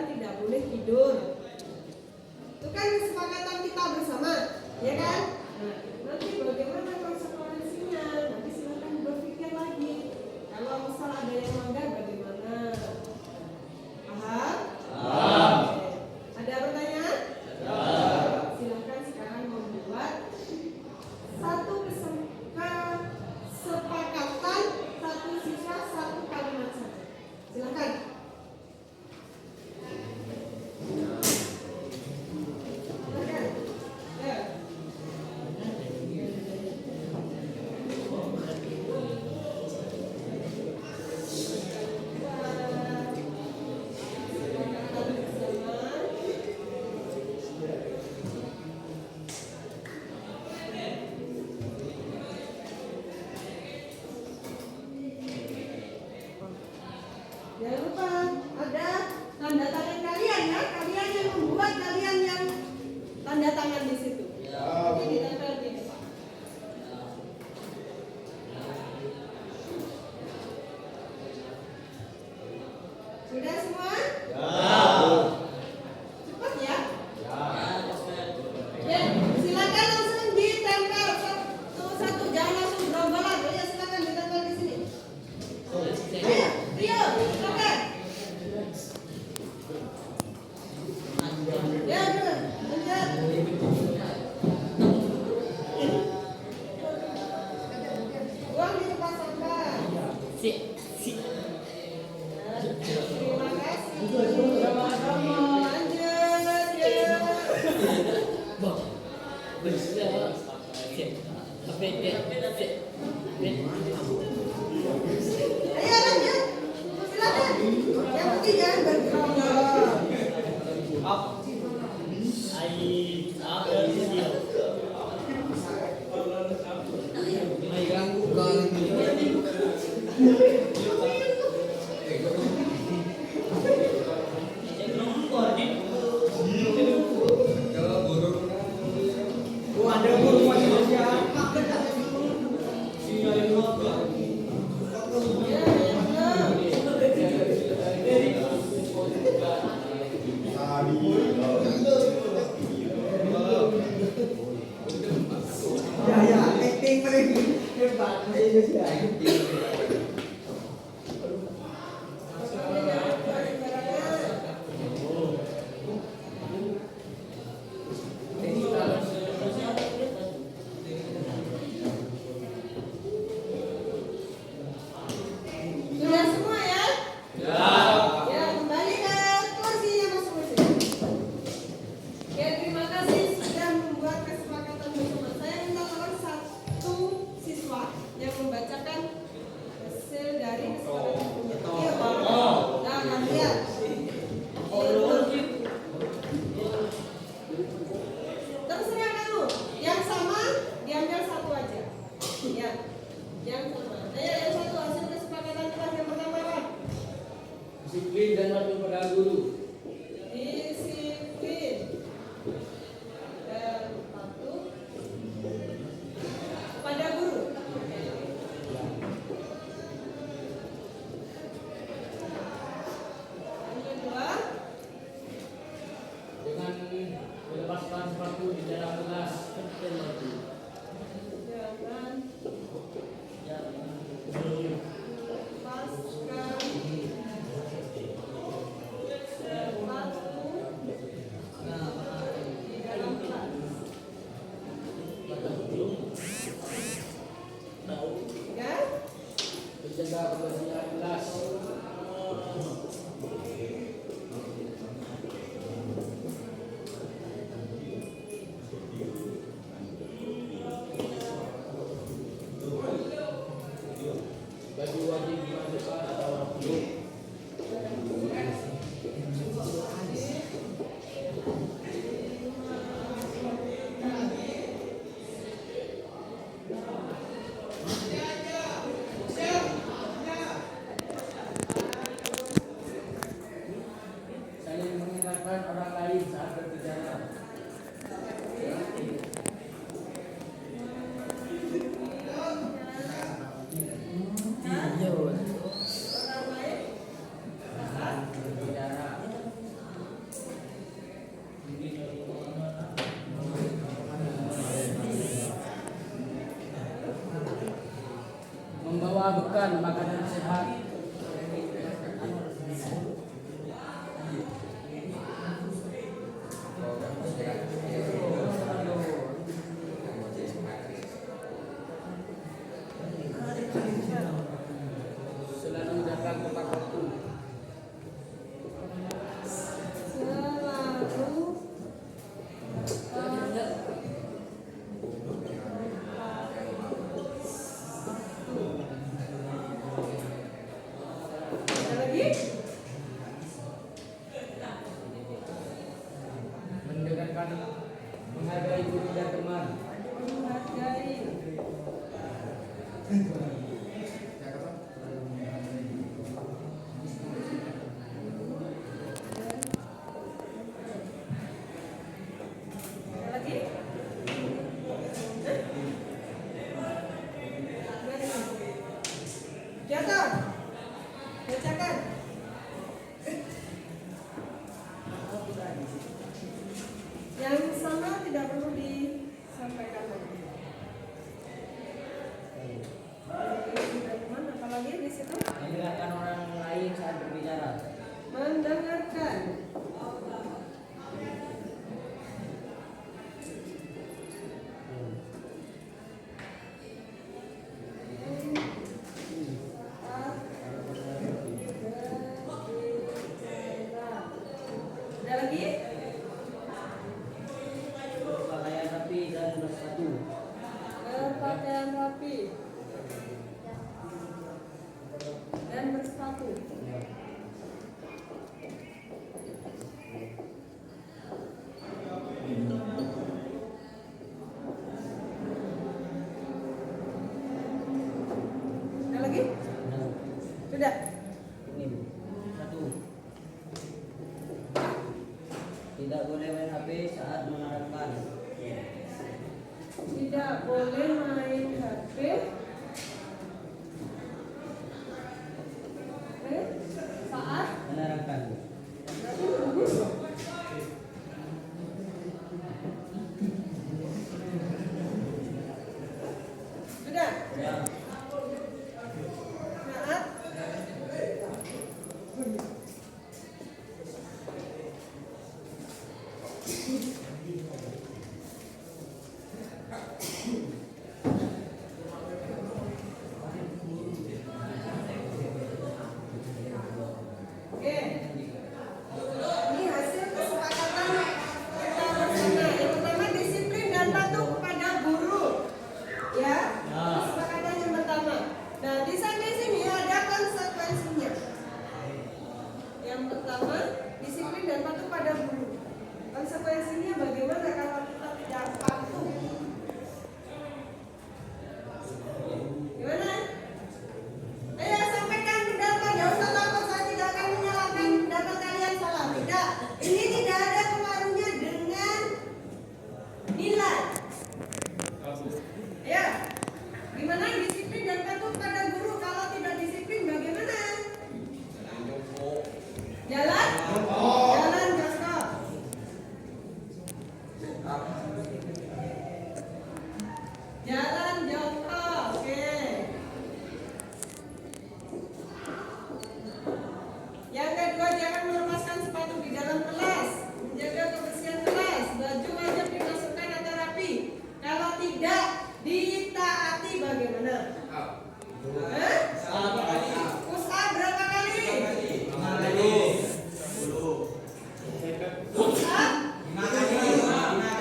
dan tidak boleh tidur. Itu kan kesepakatan kita bersama, ya kan? Nah, nanti bagaimana konsekuensinya? Nanti silakan berpikir lagi. Kalau misal ada yang melanggar bagaimana? Paham? Paham. Ada pertanyaan? Silakan sekarang membuat satu kesepakatan satu siswa satu kalimat saja. Silakan. Jangan lupa ada tanda tangan kalian ya, kalian yang membuat, kalian yang tanda tangan di situ. Jadi ditempel di depan. Sudah semua? Cepat ya. Ya, silakan langsung ditempel satu-satu, jangan langsung gerombolan. Ya, silakan ditempel di sini. Ayo, Rio, silakan. Ya, lanjut. Buang di tempat sampah. Terima kasih. Ayo lanjut. Silakan. Yang penting jangan bergerombol. Sudah semua ya? Ya, kembali ke kursinya masing-masing. Oke, terima kasih sudah membuat kesepakatan bersama. Saya minta tolong satu siswa yang membacakan hasil dari kesepakatan punya. Iya, Pak. Jangan lihat. Terserah kamu. Yang sama diambil satu aja. Ya, yang sama. Ayo yang satu hasil kesepakatan kelas yang pertama apa? Disiplin dan patuh pada guru. Disiplin dan patuh pada guru. Yang kedua, Dengan melepaskan sepatu di dalam kelas. jangan lepaskan sepatu Makan makanan sehat. Selalu datang tepat waktu. Mendengarkan, menghargai guru dan teman. Jatuh. Bacakan. Yang sama tidak perlu disampaikan lagi. Teman, apalagi di situ? Mendengarkan orang lain saat berbicara. Mendengarkan. Ada lagi? Berpakaian rapi dan bersatu. Berpakaian rapi dan bersepatu. Ada lagi? Sudah. Ini Bu. Satu. Tidak boleh main HP saat menerangkan. Tidak boleh main HP saat Menerangkan. sudah. Ya. Saat Oke. Ini hasil kesepakatan kita bersama. Yang pertama disiplin dan patuh kepada guru. Ya. Kesepakatan yang pertama. Nah, di sini ada konsekuensinya. Yang pertama, disiplin dan patuh pada guru. Konsekuensinya bagaimana kalau kita tidak patuh? Gimana? Ayo sampaikan pendapat, gak usah takut, saya tidak akan menyalahkan pendapat kalian salah. Tidak, ini tidak ada pengaruhnya dengan nilai. Ya, gimana disiplin dan patuh pada guru? Kalau tidak disiplin bagaimana? Jalan? Jalan, Jasko. Jalan jongkok, oke. Yang kedua, jangan melepaskan sepatu di dalam kelas. Menjaga kebersihan kelas. Baju wajib dimasukkan atau rapi. Kalau tidak ditaati bagaimana? Push up berapa kali? 5 kali. Push up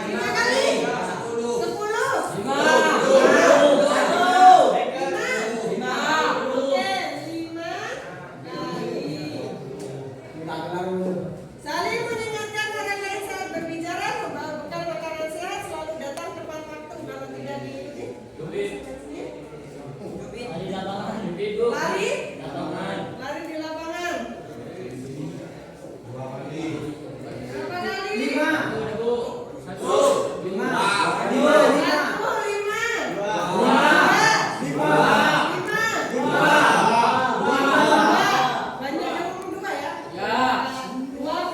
5 kali. 10. 5. Oke, 5 kali. Saling mengingatkan orang lain saat berbicara, membawa bekal makanan sehat, selalu datang tepat waktu. Kalau tidak diikuti, Lari lapangan. lari, Lapangan. lari di lapangan. Berapa kali? 5. 1. 5. 1, 5. Banyak yang ngomong 2 ya? Ya. 2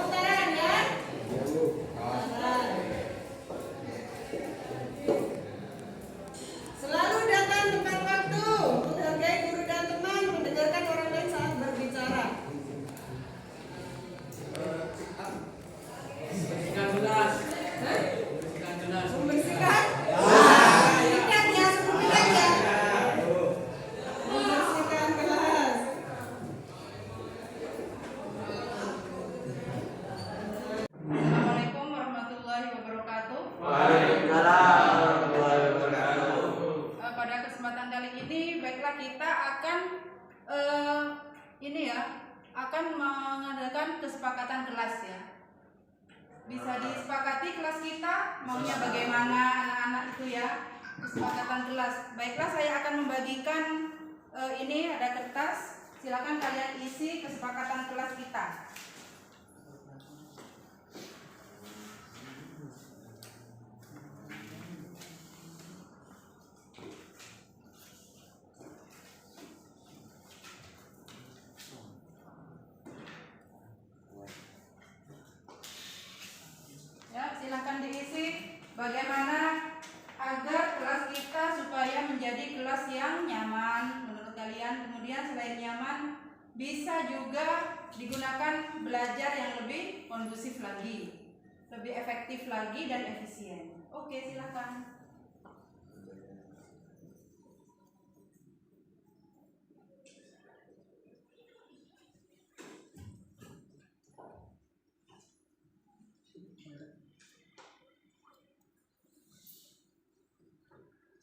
bisa disepakati kelas kita maunya bagaimana anak-anak itu ya, kesepakatan kelas. Baiklah, saya akan membagikan ini ada kertas, silakan kalian isi kesepakatan kelas kita. Ya, silakan diisi bagaimana agar kelas kita supaya menjadi kelas yang nyaman menurut kalian. Kemudian selain nyaman, bisa juga digunakan belajar yang lebih kondusif lagi, lebih efektif lagi dan efisien. Oke, silakan.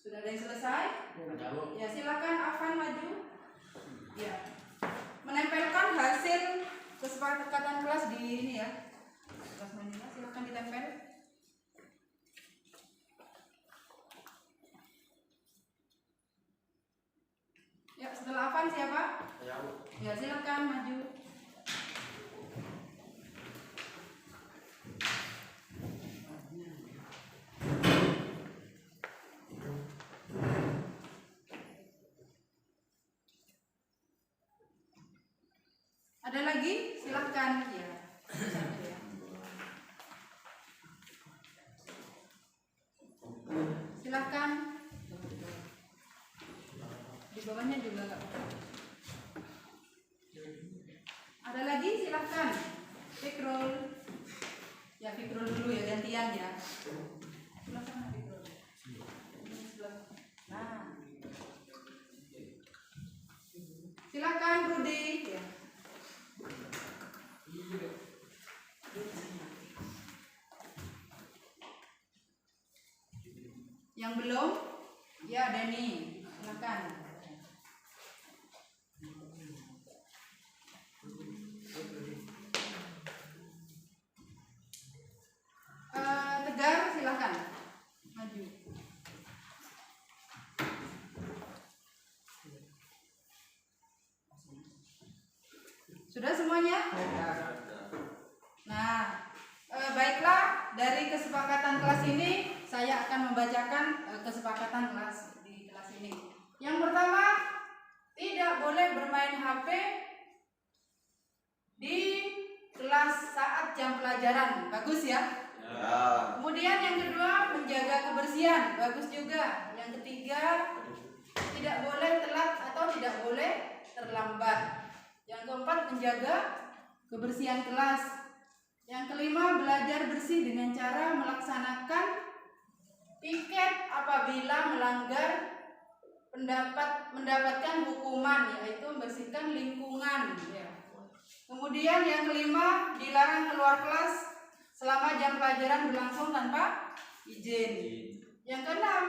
Sudah ada yang selesai? Ya, silakan Afan maju. Ya. Menempelkan hasil kesepakatan kelas di ini ya. Kelas manila, silakan ditempel. Ya, setelah Afan siapa? Ya, silakan maju. Ada lagi? Silakan ya. Silakan. Di bawahnya juga enggak apa-apa. Ada lagi? Silakan. Fikrul. Ya, Fikrul dulu ya, gantian ya. Sebelah sana Fikrul. Nah. Silakan Rudi ya. Yang belum? Ya, Deni. Silakan. Tegar, silakan. Maju. Sudah semuanya? Nah, baiklah, dari kesepakatan kelas ini saya akan membacakan kesepakatan kelas di kelas ini. Yang pertama, tidak boleh bermain HP di kelas saat jam pelajaran. Bagus ya? Ya. Kemudian yang kedua, menjaga kebersihan. Bagus juga. Yang ketiga, tidak boleh telat atau tidak boleh terlambat. Yang keempat, menjaga kebersihan kelas. Yang kelima, belajar bersih dengan cara melaksanakan piket apabila melanggar mendapatkan hukuman, yaitu membersihkan lingkungan ya. Kemudian yang kelima, dilarang keluar kelas selama jam pelajaran berlangsung tanpa izin. Yang keenam,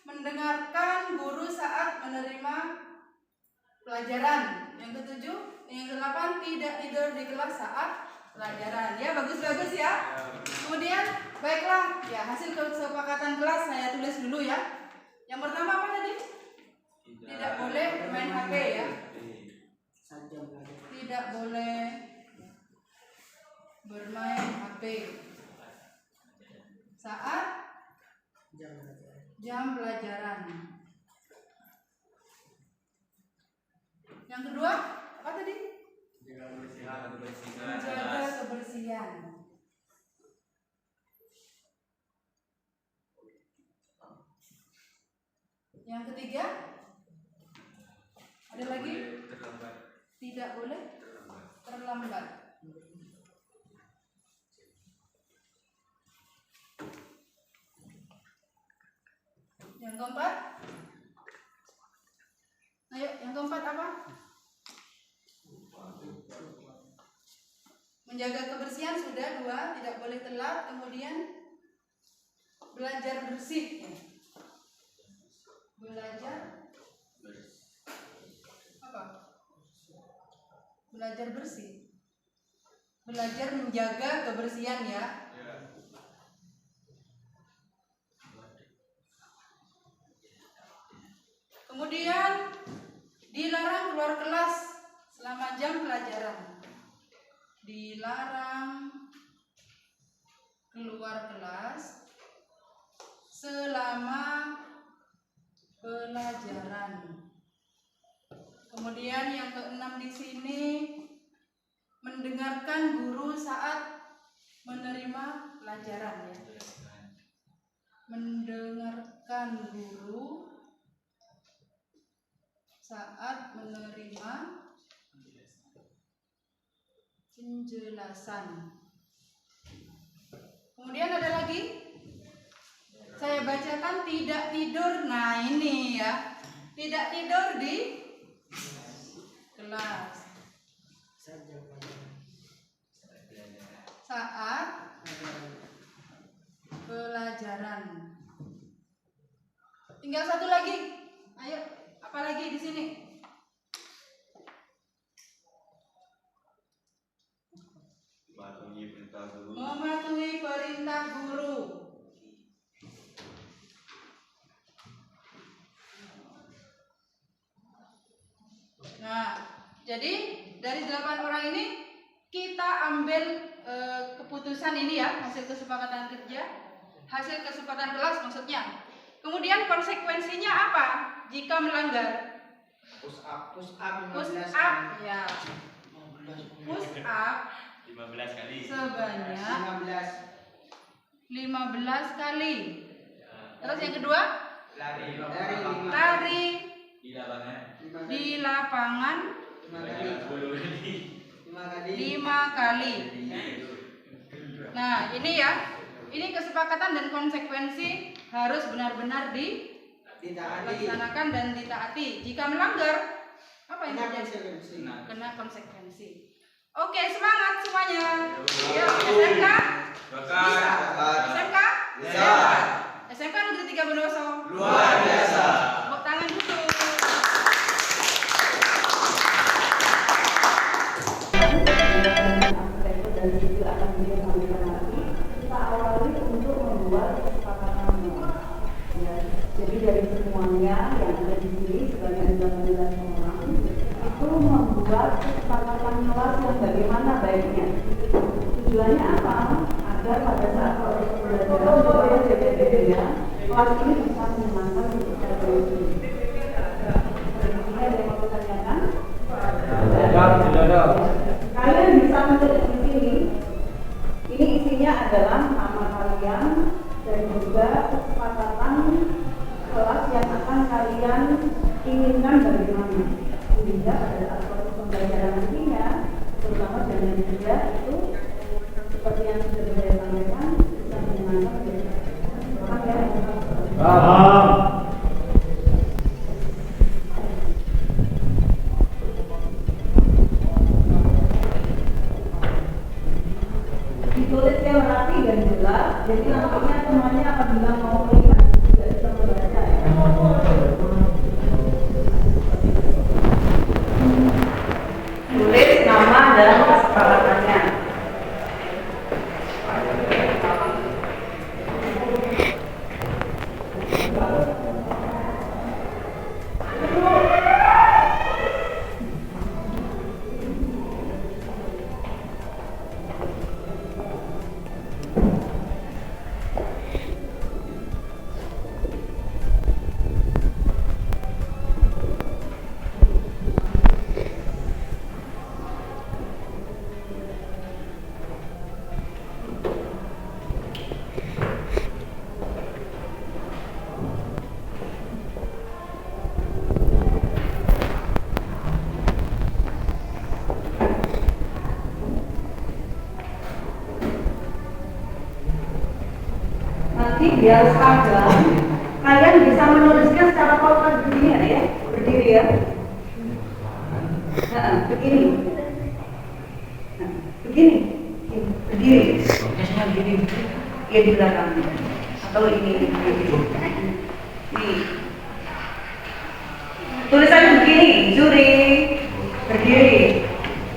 mendengarkan guru saat menerima pelajaran. Yang ketujuh, yang kedelapan, tidak tidur di kelas saat pelajaran. Ya, bagus-bagus ya. Kemudian, baiklah, ya hasil kesepakatan kelas saya tulis dulu ya. Yang pertama apa tadi? Tidak boleh bermain HP ya. Tidak boleh bermain HP saat jam pelajaran. Yang kedua, apa tadi? Menjaga kebersihan. Yang ketiga, ada lagi? Tidak boleh terlambat. Yang keempat, ayo, yang keempat apa? Menjaga kebersihan sudah 2, tidak boleh telat. Kemudian belajar bersih. Belajar apa? Belajar bersih. Belajar menjaga kebersihan ya. Kemudian dilarang keluar kelas selama jam pelajaran. Dilarang keluar kelas selama pelajaran. Kemudian yang keenam di sini, mendengarkan guru saat menerima pelajaran ya. Mendengarkan guru saat menerima penjelasan. Kemudian ada lagi, saya bacakan tidak tidur. Nah ini ya, tidak tidur di kelas saat pelajaran. Tinggal satu lagi. Ayo, apa lagi di sini? Mematuhi perintah guru. Nah, jadi dari 8 orang ini kita ambil keputusan ini ya, hasil kesepakatan kerja, hasil kesepakatan kelas maksudnya. Kemudian konsekuensinya apa jika melanggar? Push up ya. Push up 15 kali. Sebanyak 15 kali. Terus yang kedua? Lari di lapangan 5 kali. Nah, ini ya. Ini kesepakatan dan konsekuensi harus benar-benar dilaksanakan dan ditaati. Jika melanggar, apa yang terjadi? Kena konsekuensi. Oke, semangat semuanya. Yuk, SMK? Bisa. SMK? Bisa. SMK Negeri 3 Bondowoso. Luar biasa. Tepuk tangan dulu. Dan itu akan disampaikan nanti. Kita awali untuk membuat kesepakatan ya. Jadi dari semuanya yang ada di sini sebanyak 18 orang itu membuat kesepakatan kelas yang bagaimana baiknya. Tujuannya apa? Agar pada saat proses pembelajaran supaya beda-beda kelas ini bisa menyenangkan untuk kita ini. Ada yang mau ditanyakan? Kalian bisa menulis di sini. Ini isinya adalah nama kalian dan juga kesepakatan kelas yang akan kalian inginkan bagaimana. Sehingga pada saat proses pembelajaran nantinya, terutama dengan kerja itu seperti yang sudah saya sampaikan bisa menyenangkan beda. Paham ya? Paham. Ditulisnya rapi dan jelas, jadi nantinya semuanya apabila mau melihat tidak bisa membaca ya. Tulis nama dan kesepakatannya. Nanti biar seragam, kalian bisa menuliskan secara proper begini ya, berdiri ya. Begini. Nah, begini. Berdiri. Begini. Ya di belakang. Atau ini. Nih. Tulisannya begini, juri. Berdiri.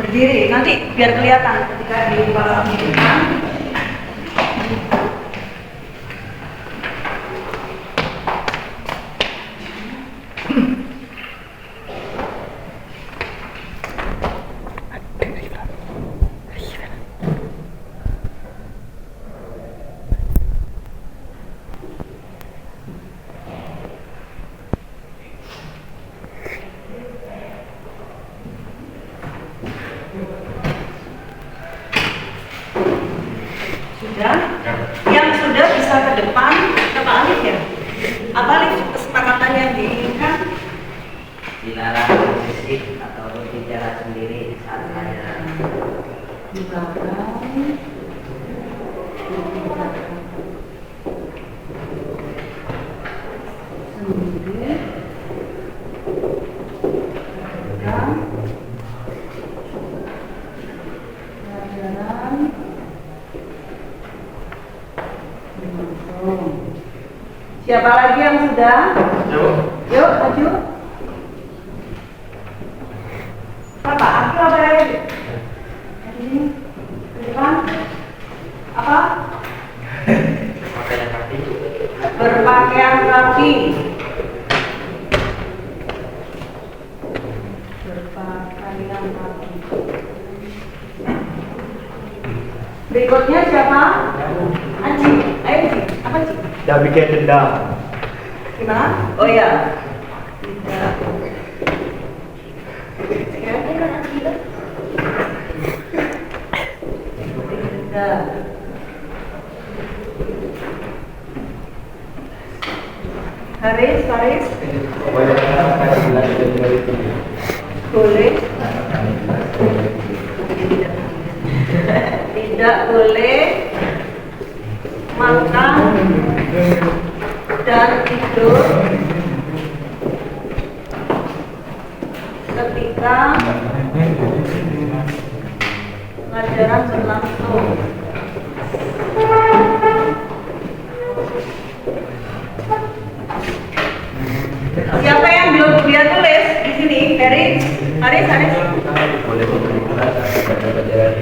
Berdiri. Nanti biar kelihatan ketika di bawah ini. Sudah? Yang sudah bisa ke depan, ke Pak Alif ya? Apa Alif kesepakatan yang diinginkan? Dilarang berisik atau berbicara sendiri saat pelajaran. Di belakang. Sendiri. Belakang. Pelajaran. Siapa lagi yang sudah? Yuk, maju. Apa? Aku apa ya? Ini ke depan. Apa? Berpakaian rapi. Berpakaian rapi. Berikutnya siapa? Aji. Ayo Aji. Apa Aji? Tidak bikin dendam. Gimana? Oh ya. Tidak. Tidak. Haris. Boleh. Tidak boleh makan dan tidur ketika pelajaran berlangsung. Siapa yang belum dia tulis di sini? Haris. Boleh berbicara pada pelajaran.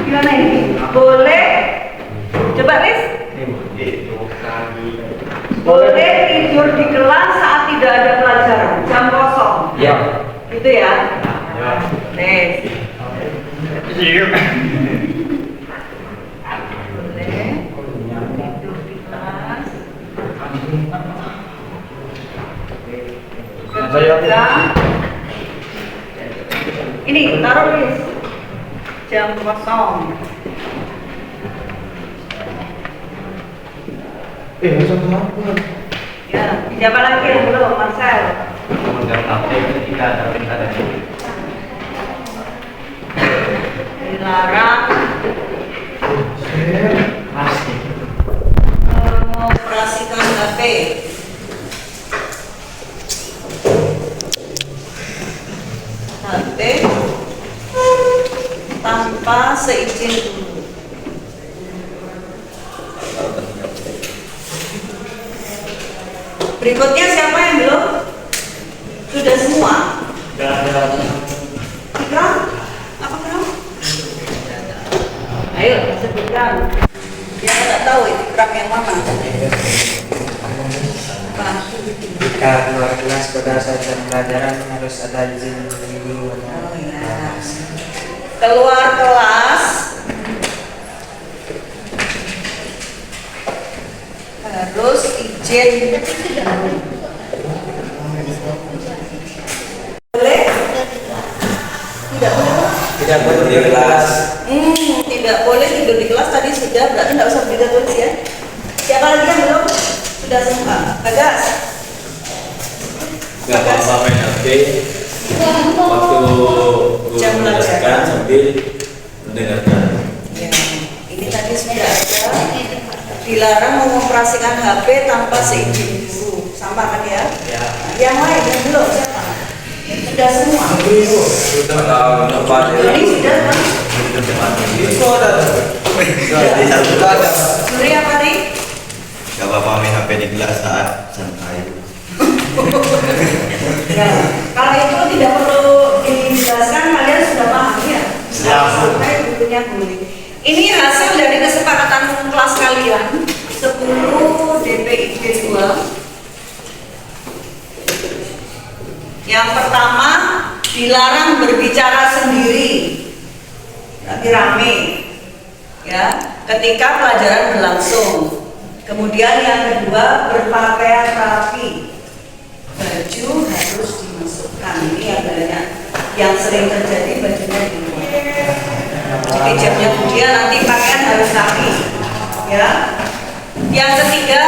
Gimana ini? Boleh. Coba Riz. Boleh tidur di kelas saat tidak ada pelajaran, jam kosong. Ya. Gitu ya. Riz. Boleh tidur di kelas. Ketika ini taruh Riz. Jam kosong. Masa kenapa? Ya, siapa lagi yang belum? Marcel. Memegang HP ketika ada perintah dari Dilarang Masih. mengoperasikan HP. HP tanpa seizin guru. Berikutnya siapa yang belum? Sudah semua? Tidak ada. Ikram? Apa Ikram? Ayo sebutkan. Dia nggak tahu Ikram yang mana. Apa? Jika keluar kelas pada saat jam pelajaran harus ada izin dari guru. Oh ya. Keluar kelas harus izin. Boleh? Tidak boleh. Tidak boleh di kelas. Tidak boleh tidur di kelas tadi sudah, berarti tidak usah kita tulis ya. Siapa lagi yang belum? Sudah semua. Bagas. Gak apa-apa main HP waktu guru Jam menjelaskan pelajaran. sambil mendengarkan. Ya, ini tadi sudah ada. Dilarang mengoperasikan HP tanpa seizin guru. Sama kan ya? Ya. Yang lain yang belum siapa? Sudah semua. Sudah tahu tempat Ini sudah kan? itu ada. Suri apa nih? Gak apa-apa main HP di kelas saat santai. Ya, kalau itu tidak perlu dijelaskan, kalian sudah paham ya? Sampai bukunya boleh. Ini hasil dari kesepakatan kelas kalian 10 DPIP 2. Yang pertama, dilarang berbicara sendiri, nanti rame, ya, ketika pelajaran berlangsung. Kemudian yang kedua, berpakaian rapi, baju harus dimasukkan. Ini yang banyak yang sering terjadi bajunya di luar. jamnya kemudian nanti pakaian harus rapi. Ya. Yang ketiga,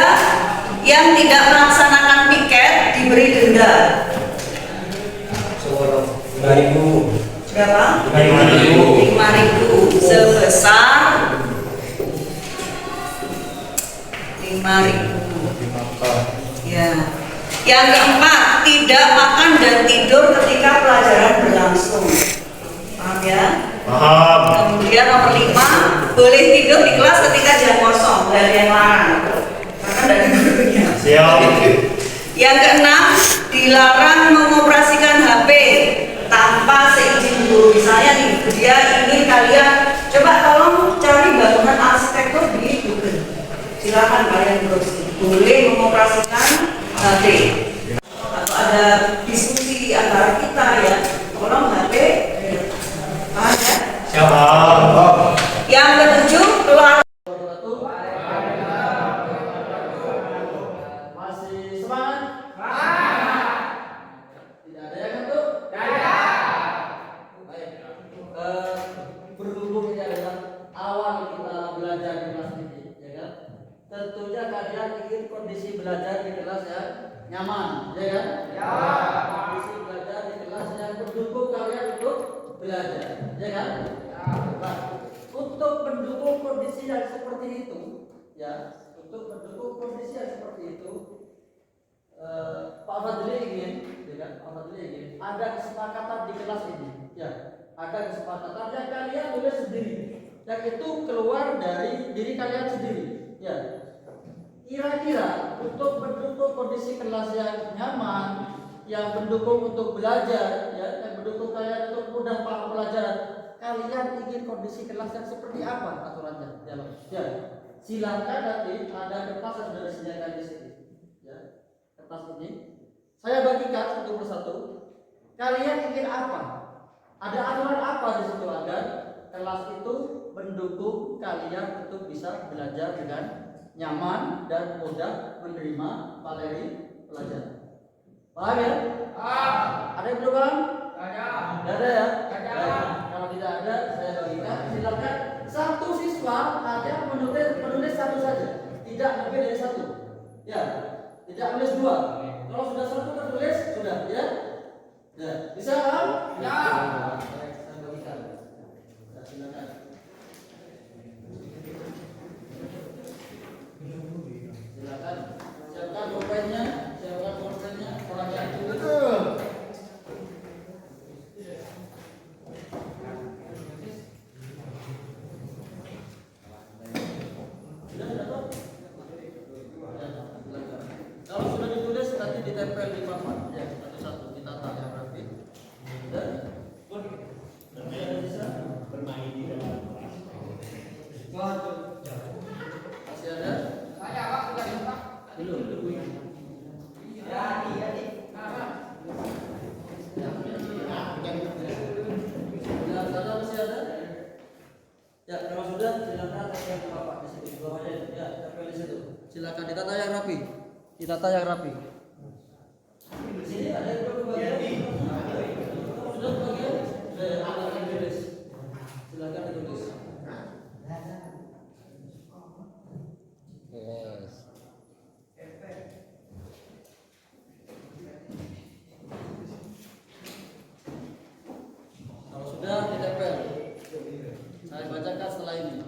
yang tidak melaksanakan piket diberi denda. 5.000. Berapa? 5.000. 5.000 sebesar 5.000. Ya. Yang keempat, tidak makan dan tidur ketika pelajaran berlangsung. Paham ya? Paham. Kemudian nomor 5, boleh tidur di kelas ketika jam kosong, dari yang larang. Maka dari gurunya. Siap. Yang keenam, dilarang mengoperasikan HP tanpa seizin guru. Misalnya nih, dia ingin kalian coba tolong cari bangunan arsitektur di Google. Silakan kalian browsing. Boleh mengoperasikan HP. Atau ada diskusi antara kita ya, tolong HP. Paham ya? Siap. Yang ketujuh, keluar. Masih semangat? Tidak ada yang ngantuk? Baik. Berhubung ini adalah awal kita belajar di kelas ini, ya kan? Tentunya kalian ingin kondisi belajar di kelas yang nyaman, ya kan? Kondisi belajar di kelas yang mendukung kalian untuk belajar, ya kan? Nah, untuk mendukung kondisi yang seperti itu, ya, untuk mendukung kondisi yang seperti itu, Pak Fadli ingin, ya kan? Pak Fadli ingin ada kesepakatan di kelas ini, ya, ada kesepakatan yang kalian boleh sendiri, yang itu keluar dari diri kalian sendiri, ya. Kira-kira untuk mendukung kondisi kelas yang nyaman, yang mendukung untuk belajar, ya, yang mendukung kalian untuk mudah paham pelajaran, kalian ingin kondisi kelas yang seperti apa aturannya? Ya, silakan nanti ada kertas yang sudah disediakan di sini. Ya, kertas ini saya bagikan satu persatu. Kalian ingin apa? Ada aturan apa di situ agar kelas itu mendukung kalian untuk bisa belajar dengan nyaman dan mudah menerima materi pelajaran. Paham ya? Ada yang belum paham? Tidak ada ya? Baik. Kalau tidak ada, saya bagikan. Silakan satu siswa ada menulis satu saja, tidak lebih dari satu. Ya, tidak menulis dua. Kalau sudah satu tertulis, sudah ya. Ya, bisa paham? Ya. Baik, saya bagikan. Ya, silakan. Silakan siapkan pulpennya, orang yang tulis. Kalau sudah ditulis nanti ditempel di papan, ya, satu-satu ditata yang rapi. Dan bisa bermain di dalam kelas. Masih ada? Saya Pak sudah diletak. Belum. Ya, iya nih. Ada masih ada? Ya, kalau sudah silakan tempel di papan di situ. Bawahnya ya, tempel di situ. Silakan ditata yang rapi. Ditata yang rapi. Di sini ada yang belum bagian. Sudah bagian. Sudah ada yang tulis. Silakan ditulis. Yes. Kalau sudah ditempel. Saya bacakan setelah ini.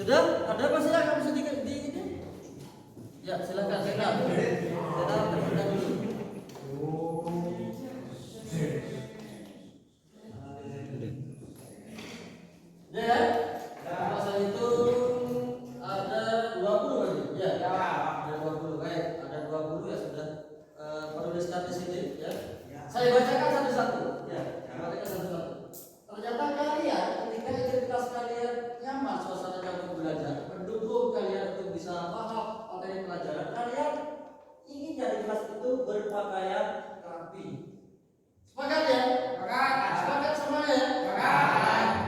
Sudah? Ada masih yang bisa di ini? Ya, silakan. Saya terbuka dulu. Ya, masa itu ada 20 lagi. Ya, ada 20. Baik, ada 20 ya sudah penuliskan di sini ya. Saya bacakan satu-satu. Ya, bacakan satu-satu. Ternyata kalian ketika identitas kalian nyaman suasananya untuk belajar, mendukung kalian untuk bisa paham materi pelajaran, kalian ingin dari kelas itu berpakaian rapi. Sepakat ya? Sepakat semuanya ya?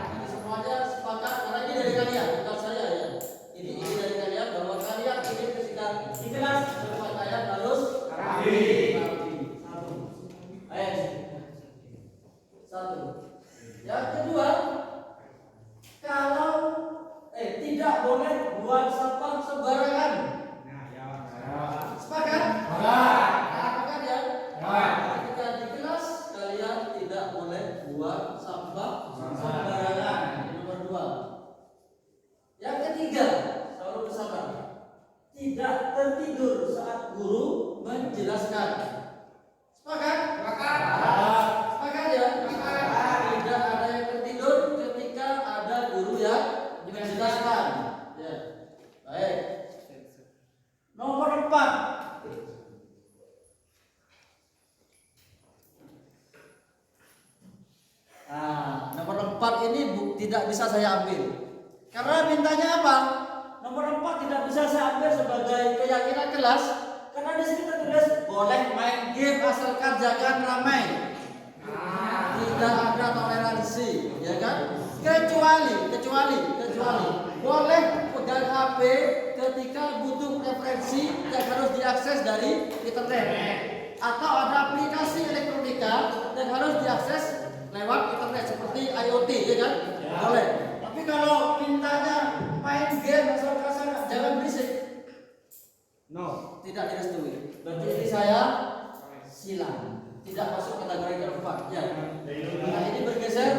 Jadi semuanya sepakat karena ini dari kalian, bukan saya ya. Ini dari kalian bahwa kalian ingin ketika di kelas berpakaian harus rapi. Satu. Yang kedua, kalau tidak boleh buang sampah sembarangan. Sepakat? Sepakat ya? Ketika di kelas kalian tidak boleh buang sampah sembarangan. Nomor 2. Yang ketiga, selalu bersama. Tidak tertidur saat guru menjelaskan. Sepakat? Sepakat ya? Tidak ada yang tertidur ketika ada guru yang menjelaskan. Ya. Baik. Nomor 4. Nomor 4 ini tidak bisa saya ambil. Karena mintanya apa? Nomor 4 tidak bisa saya ambil sebagai keyakinan kelas. Karena di sini tertulis boleh main game asalkan jangan ramai. Tidak ada toleransi, ya kan? Kecuali boleh pegang HP ketika butuh referensi yang harus diakses dari internet, atau ada aplikasi elektronika yang harus diakses lewat internet seperti IoT, ya kan? Boleh. Tapi kalau mintanya main game asal kasar jangan berisik, tidak direstui. Berarti ini saya silang, tidak masuk kategori keempat. Ya. Nah ini bergeser.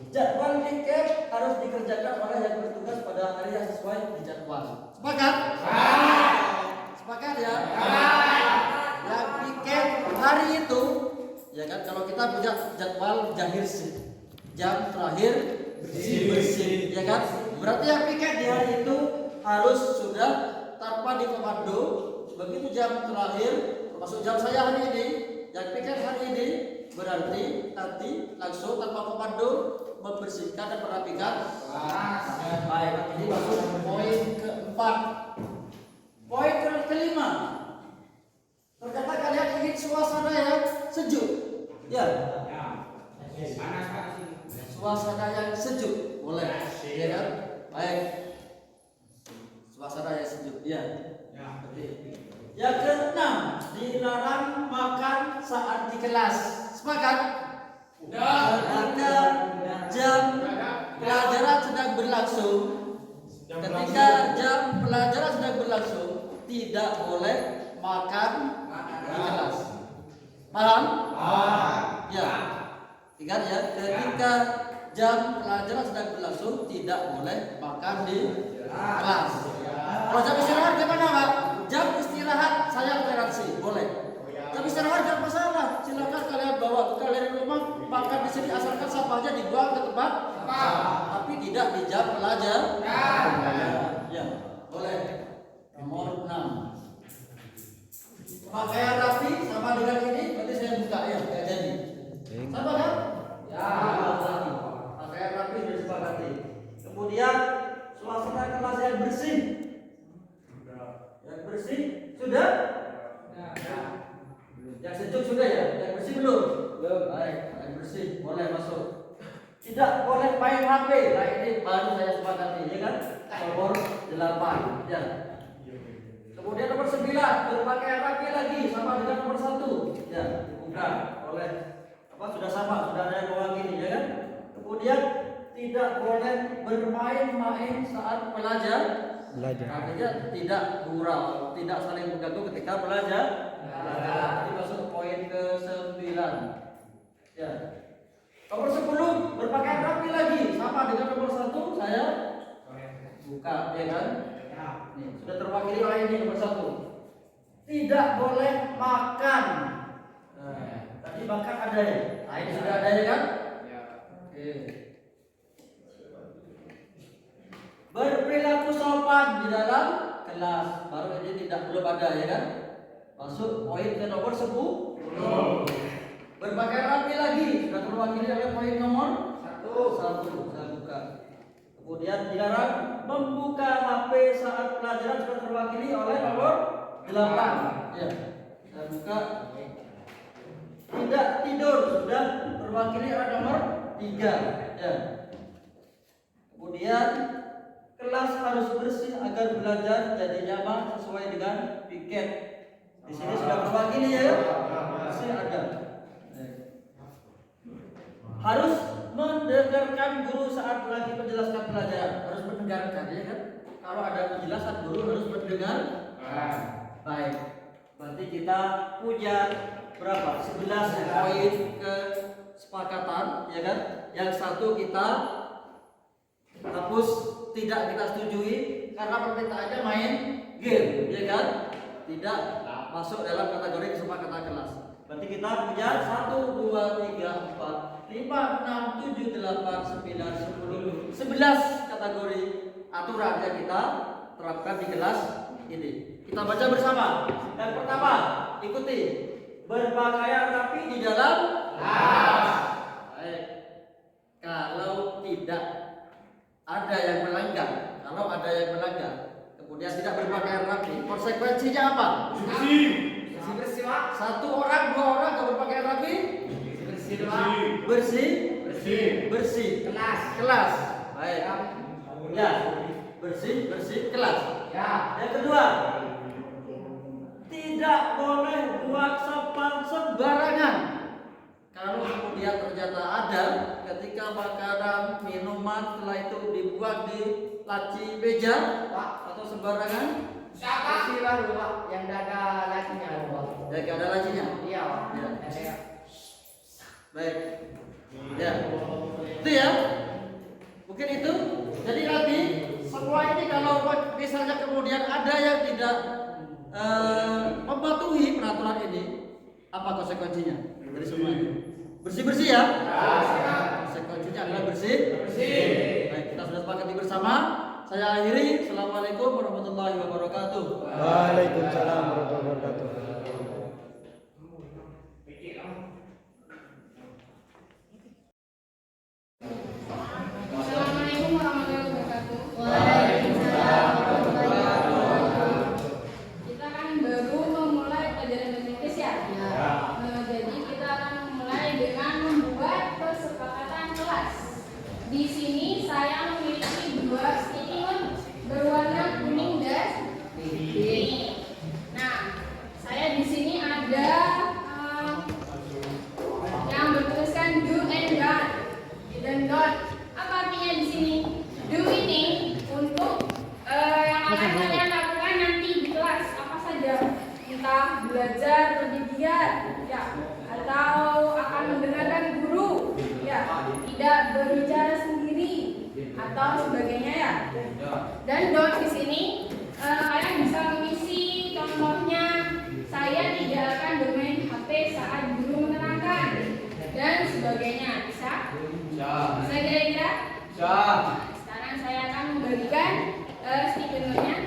Jadwal piket harus dikerjakan oleh yang bertugas pada hari yang sesuai di jadwal. Sepakat? Sepakat ya? Yang piket hari itu, ya kan? Kalau kita punya jadwal jahir sih, jam terakhir bersih, ya kan? Berarti yang piket di hari itu harus sudah tanpa dikomando. Begitu jam terakhir, termasuk jam saya hari ini, yang piket hari ini berarti nanti langsung tanpa komando membersihkan dan merapikan. Baik, ini masuk poin keempat. Poin kelima. Ternyata kalian ingin suasana yang sejuk. Ya. Suasana yang sejuk, boleh. Ya kan? Baik. Suasana yang sejuk. Ya. Yang keenam, dilarang makan saat di kelas. Sepakat? Ketika jam pelajaran sedang berlangsung, tidak boleh makan di kelas. Paham? Ya. Ingat ya, ketika jam pelajaran sedang berlangsung, tidak boleh makan di kelas. Kalau jam istirahat gimana, Pak? Jam istirahat saya toleransi, boleh. Jam istirahat gak masalah, silakan kalian bawa bekal dari rumah, makan di sini asalkan sampahnya dibuang ke tempat, tapi tidak di jam pelajaran. Ya, boleh. Nomor 6. Pakaian rapi sama dengan ini, berarti saya buka ya, kayak jadi. Sama kan? Ya, pakaian rapi sudah disepakati. Kemudian suasana kelas yang bersih. Yang bersih sudah? Yang sejuk sudah ya? Yang bersih belum? Belum. Baik, yang bersih boleh masuk. Tidak boleh main HP. Nah ini baru saya sepakati, ya kan? Nomor 8. Ya. Kemudian nomor 9, berpakaian rapi lagi sama dengan nomor 1. Ya, bukan. Boleh. Apa sudah sama? Sudah ada yang mewakili, ya kan? Kemudian tidak boleh bermain-main saat belajar. Artinya tidak gurau, tidak saling mengganggu ketika belajar. Ini masuk poin ke-9. Ya. Nomor 10, berpakaian rapi lagi sama dengan nomor 1. Saya buka, ya kan? Nih, sudah terwakili oleh ini nomor 1. Tidak boleh makan. Tadi makan ada ya? Nah, ini sudah ada ya kan? Oke. Berperilaku sopan di dalam kelas. Baru ini belum ada ya kan? Masuk poin ke nomor 10. Berpakaian rapi lagi. Sudah terwakili oleh poin nomor 1. Saya buka. Kemudian dilarang membuka HP saat pelajaran, sudah terwakili oleh nomor 8. Ya. Saya buka. Tidak tidur, sudah terwakili oleh nomor 3. Ya. Kemudian kelas harus bersih agar belajar jadi nyaman sesuai dengan piket. Di sini sudah terwakili ya. Bersih ada. Harus mendengarkan guru saat lagi menjelaskan pelajaran. Harus mendengarkan ya kan? Kalau ada penjelasan guru harus mendengar. Baik. Berarti kita punya berapa? 11 poin kesepakatan ya kan? Yang 1 kita hapus, tidak kita setujui karena permintaannya main game ya kan? Tidak masuk dalam kategori kesepakatan kelas. Berarti kita punya 1, 2, 3, 4, 5, 6, 7, 8, 9, 10, 11 kategori aturan yang kita terapkan di kelas ini. Kita baca bersama. Yang pertama, ikuti. Berpakaian rapi di dalam kelas. Baik. Kalau tidak ada yang melanggar, kemudian tidak berpakaian rapi, konsekuensinya apa? Bersih. 1 orang, 2 orang gak berpakaian rapi? Bersih. Kelas. Baik. Ya. Bersih kelas. Ya. Yang kedua, tidak boleh buang sampah sembarangan. Kalau kemudian ternyata ada ketika makanan, minuman setelah itu dibuang di laci meja atau sembarangan, Bersihlah Pak, yang ada lacinya Pak. ya gak ada lacinya. Iya Pak. Ya. Baik. Ya. Itu ya. Mungkin itu. Jadi nanti semua ini kalau misalnya kemudian ada yang tidak mematuhi peraturan ini, apa konsekuensinya dari semua ini? Bersih ya. Konsekuensinya adalah bersih. Baik, kita sudah sepakati bersama. Saya akhiri. Assalamualaikum warahmatullahi wabarakatuh. Waalaikumsalam warahmatullahi wabarakatuh. Assalamualaikum warahmatullahi wabarakatuh. Kita kan baru memulai pelajaran bahasa Inggris ya. Jadi kita akan memulai dengan membuat kesepakatan kelas. Di sini saya memiliki 2 sticky note berwarna kuning dan biru. Nah, saya di sini ada yang bertuliskan do and don't. Dan don't apa artinya di sini? Do ini untuk yang akan kalian lakukan nanti di kelas apa saja, entah belajar lebih giat ya, atau akan mendengarkan guru ya, tidak berbicara sendiri atau sebagainya ya. Dan don't di sini kalian bisa mengisi contohnya, saya tidak akan bermain HP saat guru menerangkan dan sebagainya. Bisa kira-kira? Sekarang saya akan membagikan stiker note-nya.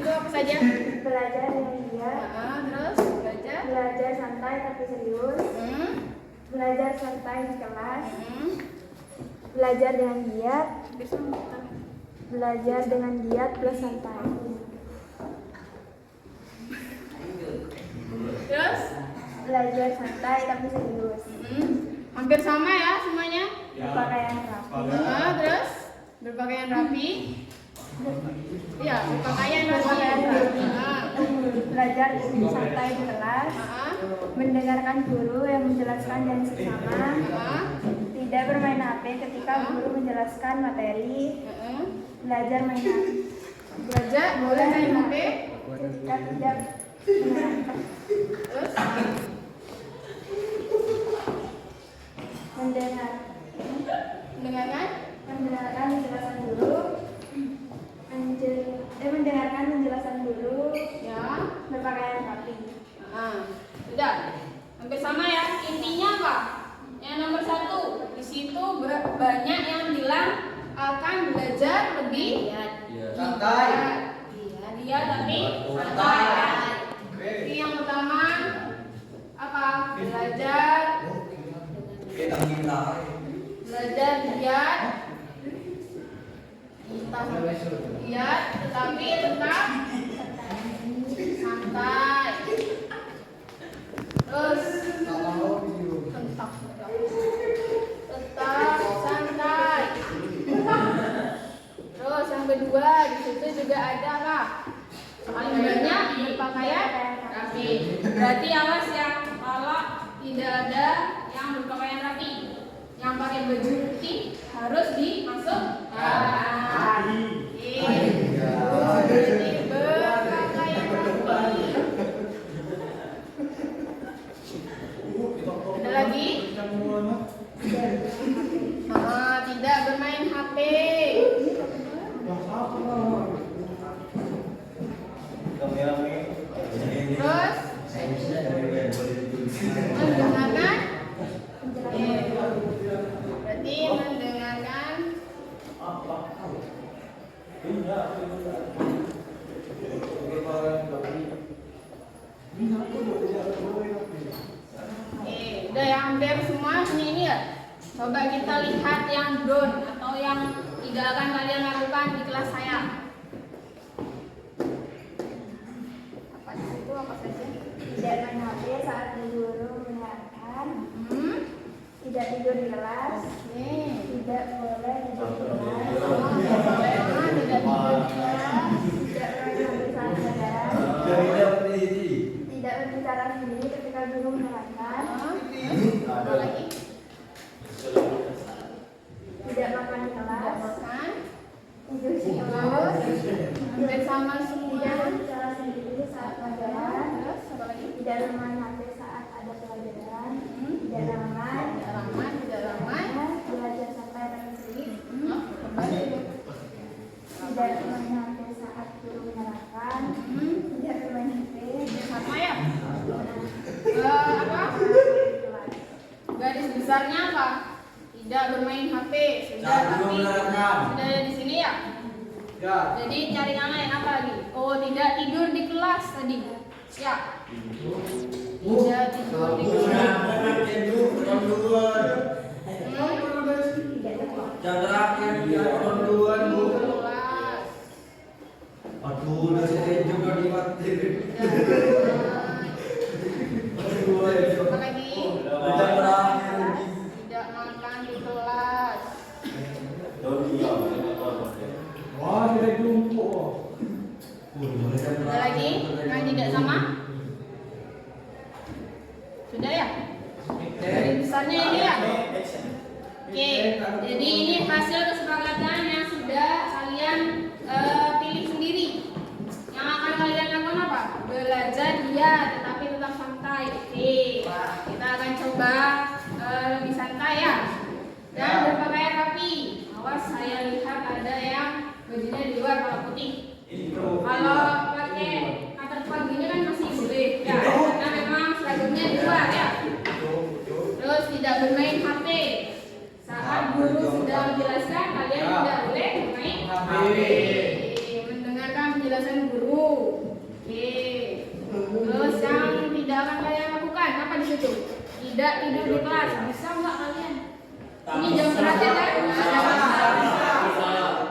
itu apa saja? Belajar dengan giat. Terus belajar. Belajar santai tapi serius. Belajar santai di kelas. Belajar dengan giat. Belajar dengan giat plus santai. Terus Belajar santai tapi serius. hampir sama ya semuanya. Berpakaian rapi. Terus berpakaian rapi. Iya, berpakaian rapi. Belajar santai di kelas. Mendengarkan guru yang menjelaskan dan sesama. Tidak bermain HP ketika guru menjelaskan materi. Belajar main HP. Belajar boleh main HP. Ketika tidak mendengarkan. Terus mendengarkan penjelasan guru. Mendengarkan penjelasan guru. ya. Berpakaian rapi. Sudah. Hampir sama ya. Intinya apa? Yang nomor 1, di situ banyak yang bilang akan belajar lebih Santai. Dia tapi santai. Ini yang pertama apa? Belajar giat. Giat tetapi tetap santai. Terus tetap santai. Terus yang kedua di situ juga ada apa? Paling banyak berpakaian rapi. Berarti awas ya kalau tidak ada yang berpakaian rapi. Yang pakai baju putih harus dimasukkan. Berarti berpakaian rapi. Ada lagi? Tidak bermain HP. Terus mendengarkan. Berarti mendengarkan. Udah yang hampir semua ini ya. Coba kita lihat yang don't atau yang tidak akan kalian lakukan di kelas saya. Apa itu apa saja? Tidak main HP saat guru mendengarkan. Tidak tidur di kelas. Tidak boleh tidur di kelas. Tidak boleh Tidak tidur di kelas. Tidak main HP saat pelajaran. Tidak berbicara sendiri ketika guru menerangkan. Apa lagi? Tidak makan di kelas. Makan. Tidur di kelas. Hampir sama Tidak semuanya. berbicara sendiri saat pelajaran. Terus apa lagi? Tidak bermain HP saat ada pelajaran. Tidak ramai. Tidak ramai. Belajar sampai terkejut. Kembali. Tidak bermain HP saat guru menerangkan. Tidak bermain HP. Sama ya? Apa? Garis besarnya apa? Tidak bermain HP. Sudah tapi sudah ada di sini ya? Jadi cari yang lain apa lagi? Oh, tidak tidur di kelas tadi. Ya. Tidak tidur di kelas. Jam terakhir dia duluan Bu. Kelas. Aduh, udah saya juga dimatiin. Apa lagi? Jam terakhir. Tidak makan di kelas. Ada lagi yang tidak sama? Sudah ya? Garis besarnya ini ya? Oke, jadi ini hasil kesepakatan yang sudah kalian pilih sendiri. Yang akan kalian lakukan apa? Belajar giat, tetapi tetap santai. Oke, kita akan coba lebih santai ya. Dan berpakaian rapi. Awas saya lihat ada yang bajunya di luar kalau putih. Kalau pakai kantor paginya kan masih boleh ya, karena memang seragamnya di luar ya. Terus tidak bermain HP. Saat guru sedang menjelaskan, kalian tidak boleh bermain HP. Mendengarkan penjelasan guru. Oke. Terus yang tidak akan kalian lakukan apa di situ? Tidak tidur di kelas. Bisa nggak kalian? Ini jam terakhir kan?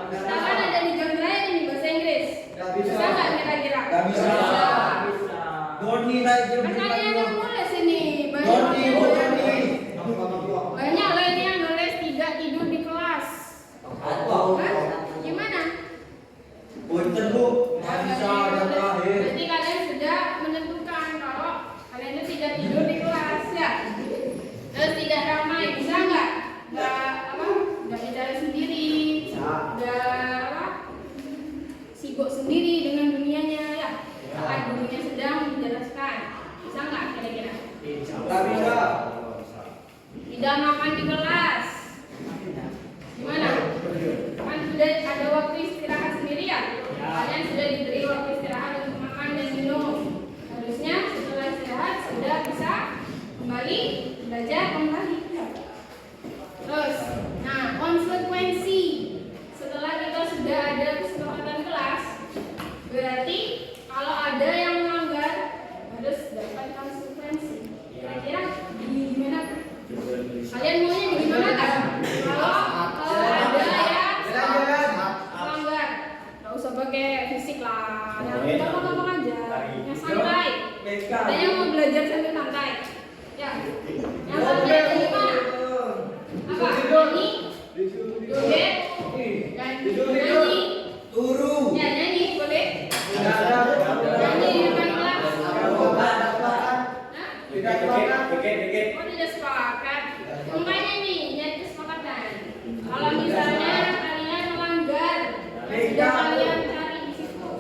Sedangkan ada di jam terakhir ini bahasa Inggris. Bisa nggak kira-kira? Gak bisa. Doni naik jam Kan kalian yang nulis ini. Banyak lah ini yang nulis tidak tidur di kelas. Hah? Gimana? Punten Bu. Gak bisa jam terakhir. Berarti kalian sudah menentukan kalau kalian itu tidak tidur di kelas ya. Terus tidak ramai, bisa nggak? Nggak bicara sendiri, nggak sibuk sendiri dengan dunianya ya. Saat gurunya sedang menjelaskan, bisa nggak kira-kira? Gak bisa. Tidak makan di kelas. Gimana? Kan sudah ada waktu istirahat sendiri ya? Kalian sudah diberi waktu istirahat untuk makan dan minum. Harusnya setelah istirahat sudah bisa kembali belajar kembali. Terus, nah konsekuensi setelah kita sudah ada kesepakatan kelas, berarti kalau ada yang melanggar harus dapat konsekuensi. Kira-kira gimana? Kalian maunya gimana kan? Kalau ada yang melanggar, nggak usah pakai fisik lah, yang gampang-gampang aja, yang santai. Ada yang mau belajar sambil santai, ya. Yang santai itu gimana? Apa? Nyanyi, joget, dan nyanyi. Turu. Ya nyanyi boleh. Nyanyi di depan kelas. Oh tidak sepakat. Makanya nih nyari kesepakatan. Kalau misalnya kalian melanggar, sudah kalian cari di situ.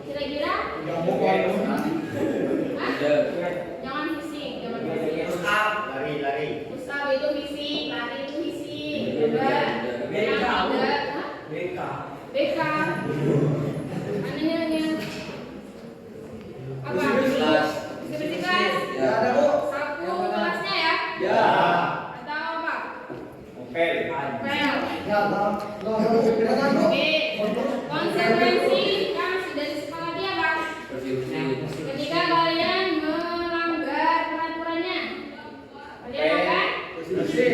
Kira-kira? Hah? Jangan fisik, jangan fisik. Lari. Ustaz itu fisik, lari itu fisik. Coba. Yang tidak, hah? BK. Anehnya apa? Bersih kelas. Ya ada Bu. Sapu kelasnya ya? Ya. Atau apa? Ngepel. Pel. Ya Bang. Oke. Konsekuensi yang sudah disepakati apa? Ketika kalian melanggar peraturannya, kalian akan bersih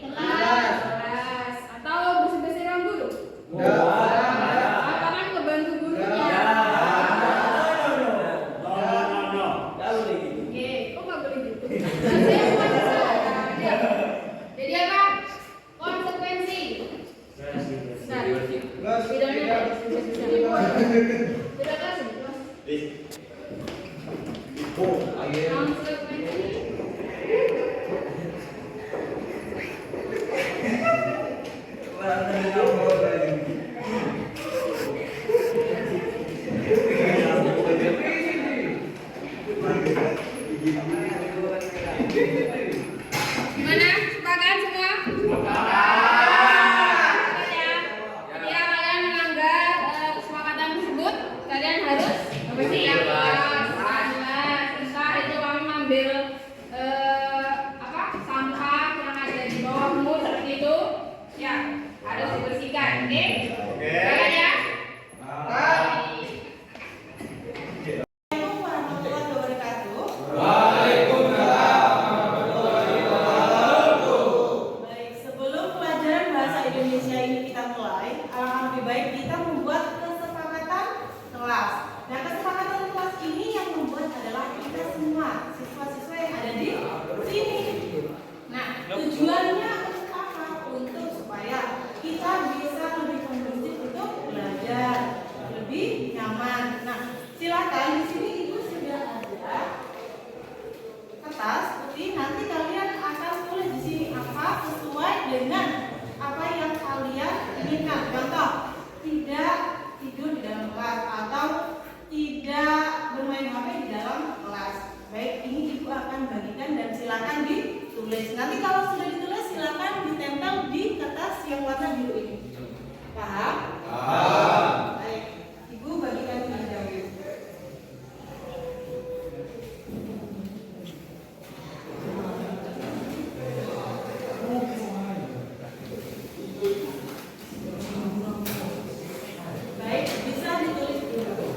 kelas. Atau bersih-bersih ruang guru. Apa kan ngebantu gurunya? Oke, kok nggak boleh gitu? Kan saya bukan kesalahan, ya. Jadi apa? Konsekuensi. Nah, bedanya apa? Beda kasih, Mas. Konsekuensi. Gimana? Sepakat semua? Sepakat ya. Jadi ya kalian melanggar kesepakatan tersebut, kalian harus bersih ya. Entah itu kami mengambil sampah yang ada di bawahmu seperti itu, ya harus dibersihkan. Oke? Sepakat ya? Assalamualaikum warahmatullahi wabarakatuh. Baik, sebelum pelajaran bahasa Indonesia ini kita mulai, alangkah lebih baik kita membuat kesepakatan kelas. Nah, kesepakatan kelas ini yang membuat adalah kita semua, siswa-siswa yang ada di sini. Nah, tujuannya untuk apa? Untuk supaya kita bisa lebih kondusif untuk belajar, lebih nyaman. Nah, silakan di sini Ibu sudah ada kertas putih. Nanti kalian akan tulis di sini apa sesuai dengan apa yang kalian inginkan. Contoh, tidak tidur di dalam kelas atau tidak bermain HP di dalam kelas. Baik, ini Ibu akan bagikan dan silakan ditulis. Nanti kalau sudah ditulis silakan ditempel di kertas yang warna biru ini. Paham? Baik, Ibu bagikan terlebih dahulu. Baik, bisa ditulis dulu.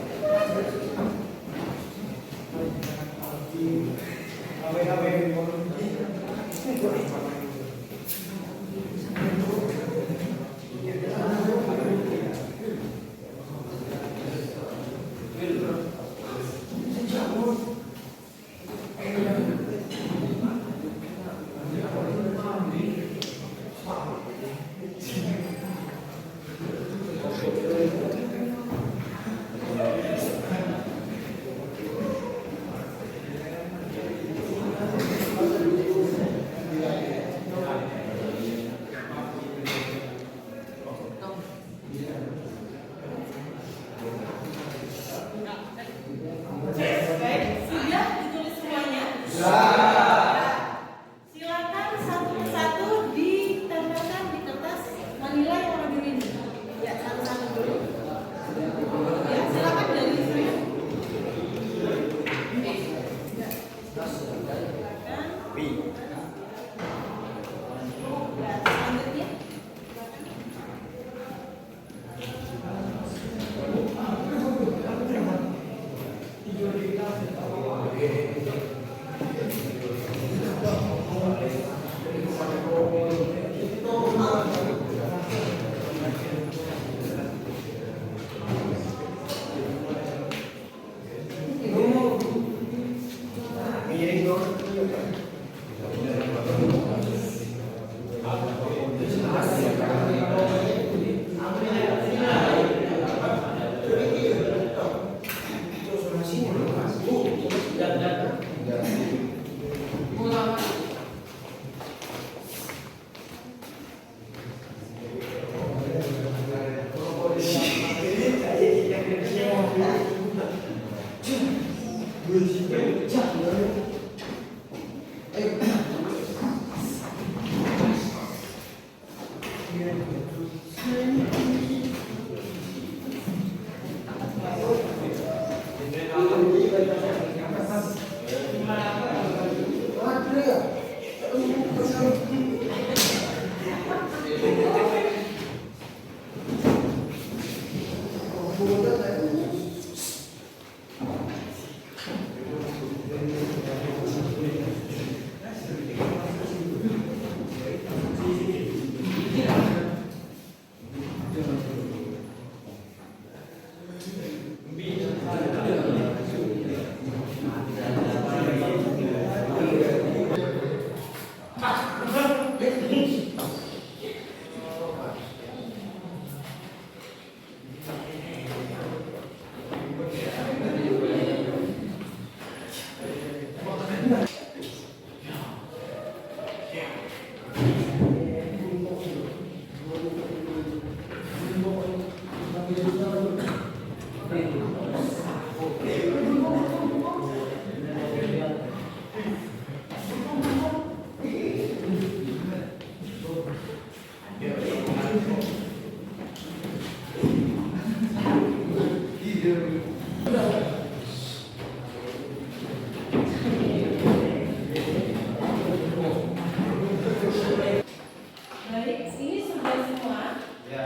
Baik, ini sudah semua. Ya.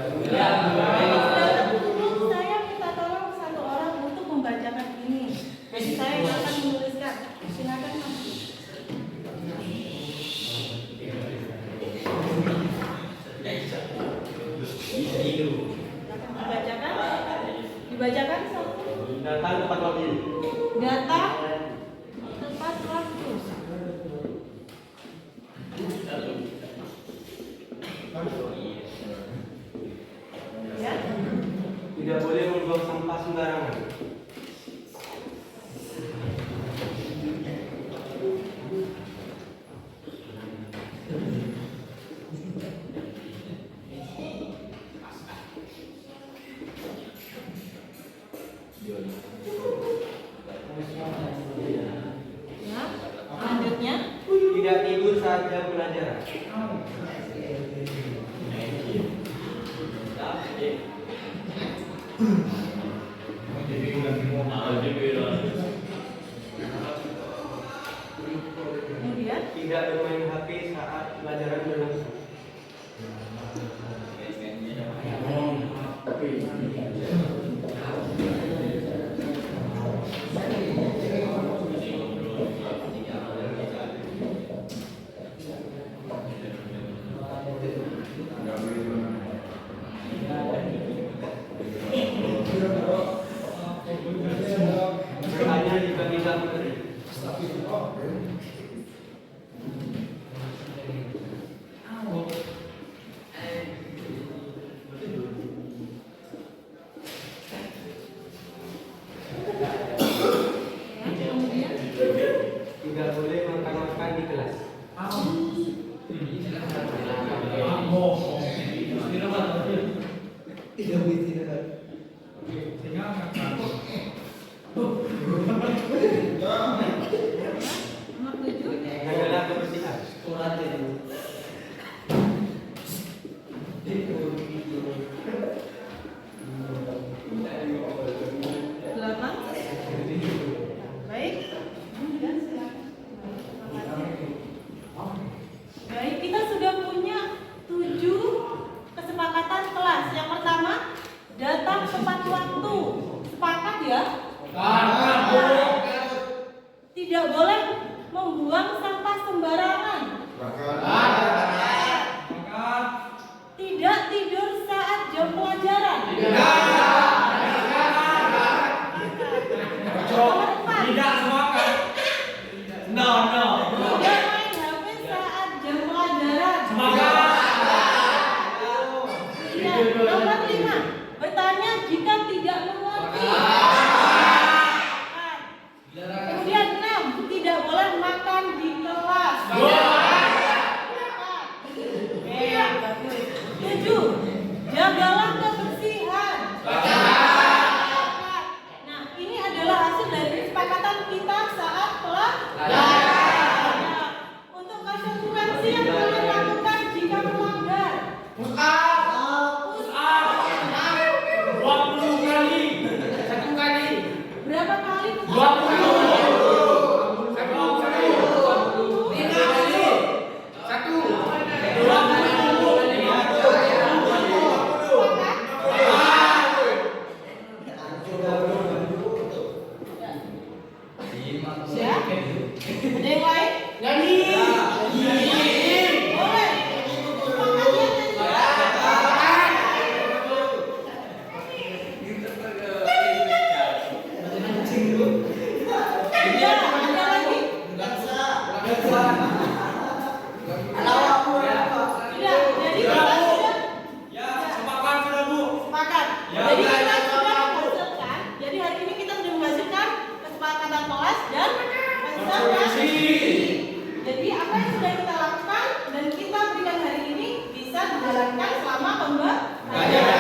Saya minta tolong satu orang untuk membacakan ini. Saya yang akan menuliskan. Silakan Mas. Dibacakan satu. Datang tepat waktu. Data tepat waktu. Ya. Tidak boleh membuang sampah sembarangan. Ya. Selanjutnya. Tidak tidur saat jam pelajaran. Kemudian. Tidak bermain HP saat pelajaran berlangsung. Bertanya jika tidak mengerti. Tidak boleh makan-makan di kelas. Nomor 7. Jagalah kebersihan. Delapan. Baik. Kemudian silakan. Baik, kita sudah punya 7 kesepakatan kelas. Yang pertama, datang tepat waktu. Sepakat ya? Tidak boleh membuang sampah sembarangan. Tidak tidur saat jam pelajaran. Nomor 4. Tidak semangat. No. Tidak main HP saat jam pelajaran. Iya. Nomor 5. Bertanya jika tidak mengerti. Kemudian 6. Tidak boleh makan di kelas. Oke, bagus. 7. Jagalah kebersihan. Nah, ini adalah hasil dari kesepakatan kita saat pelajaran. Untuk konsekuensi yang kalian lakukan jika melanggar. selama pembelajaran.